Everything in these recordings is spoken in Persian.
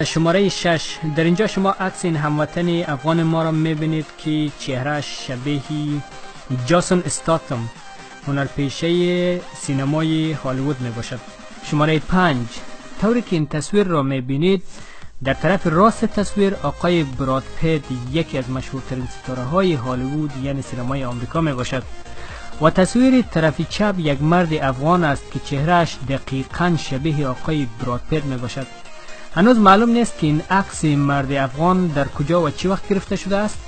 شماره 6. در اینجا شما عکس این هموطن افغان ما را میبینید که چهره شبیه جاسون استاتم، هنرپیشه سینمای هالیوود می باشد. شماره 5. طوری که این تصویر را میبینید، در طرف راست تصویر آقای براد پیت، یکی از مشهورترین ستاره های هالیوود یعنی سینمای آمریکا می باشد، و تصویر طرف چپ یک مرد افغان است که چهرهش دقیقاً شبیه آقای براد پیت می باشد. هنوز معلوم نیست که این عکس مرد افغان در کجا و چه وقت گرفته شده است،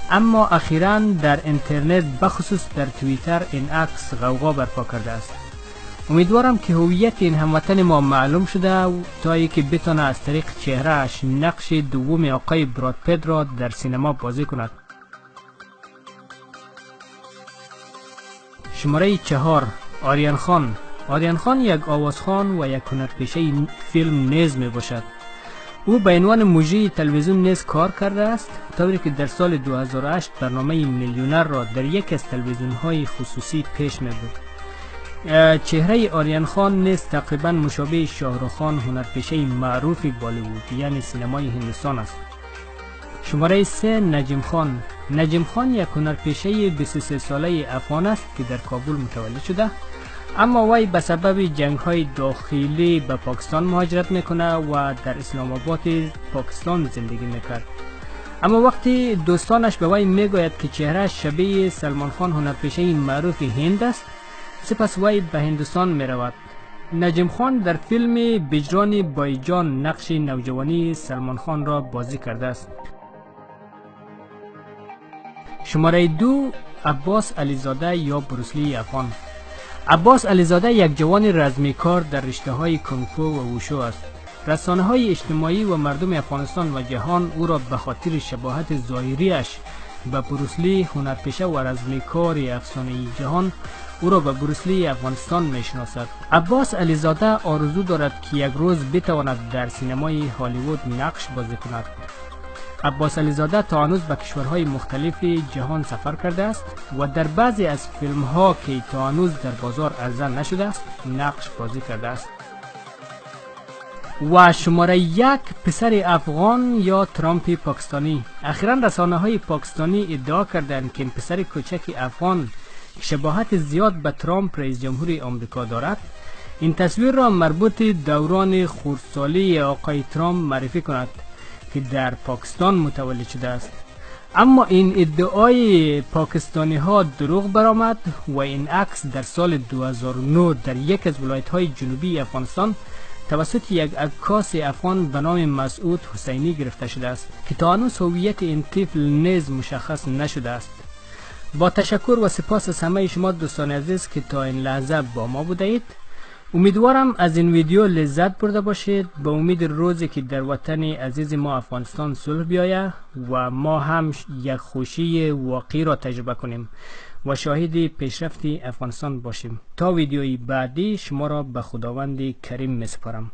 اما اخیراً در اینترنت بخصوص در توییتر این عکس غوغا برپا کرده است. امیدوارم که هویت این هموطن ما معلوم شده تا اینکه بتونه از طریق چهرهش نقش دوم آقای براد پیت را در سینما بازی کند. شماره 4. آریان خان. آریان خان یک آوازخوان و یک هنرپیشه فیلم نیز می باشد. او به عنوان مجری تلویزیون نیز کار کرده است، طوری که در سال 2008 برنامه میلیونر را در یک از تلویزیون های خصوصی پیش می برد. چهره آریان خان نیز تقریبا مشابه شاهرخ خان، هنرپیشه معروف بالیوود یعنی سینمای هندوستان است. شماره 3. نجم خان. نجم خان یک هنرپیشه 23 ساله افغان است که در کابل متولد شده، اما وی به سبب جنگ های داخلی به پاکستان مهاجرت میکنه و در اسلام آباد پاکستان زندگی میکرد. اما وقتی دوستانش به وی میگوید که چهره شبیه سلمان خان، هنرپیشه معروف هند است، سپس وی به هندوستان میرود. نجم خان در فیلم بجران بایجان نقش نوجوانی سلمان خان را بازی کرده است. شماره 2. عباس علیزاده یا بروسلی افغان. عباس علیزاده یک جوان رزمیکار در رشته های کنگفو و ووشو است. رسانه های اجتماعی و مردم افغانستان و جهان او را به خاطر شباهت ظاهریش به بروسلی، هنرپیشه و رزمیکار افسانه‌ای جهان، او را به بروسلی افغانستان میشناسد. عباس علیزاده آرزو دارد که یک روز بتواند در سینمای هالیوود نقش بازی کند. عباس علیزاده تا هنوز به کشورهای مختلف جهان سفر کرده است و در بعضی از فیلم ها که تا هنوز در بازار عرضه نشده است نقش بازی کرده است. و شماره 1. پسر افغان یا ترامپ پاکستانی. اخیراً رسانه های پاکستانی ادعا کردند که این پسر کوچک افغان شباهت زیاد به ترامپ رئیس جمهور آمریکا دارد. این تصویر را مربوط دوران خردسالی آقای ترامپ معرفی کند که در پاکستان متولد شده است، اما این ادعای پاکستانی ها دروغ برآمد و این عکس در سال 2009 در یک از ولایت های جنوبی افغانستان توسط یک عکاس افغان به نام مسعود حسینی گرفته شده است که تا هنوز هویت این طفل نیز مشخص نشده است. با تشکر و سپاس از همه شما دوستان عزیز که تا این لحظه با ما بوده اید. امیدوارم از این ویدیو لذت برده باشید، به امید روزی که در وطن عزیز ما افغانستان صلح بیاید و ما هم یک خوشی واقعی را تجربه کنیم و شاهد پیشرفت افغانستان باشیم. تا ویدیوی بعدی شما را به خداوند کریم میسپارم.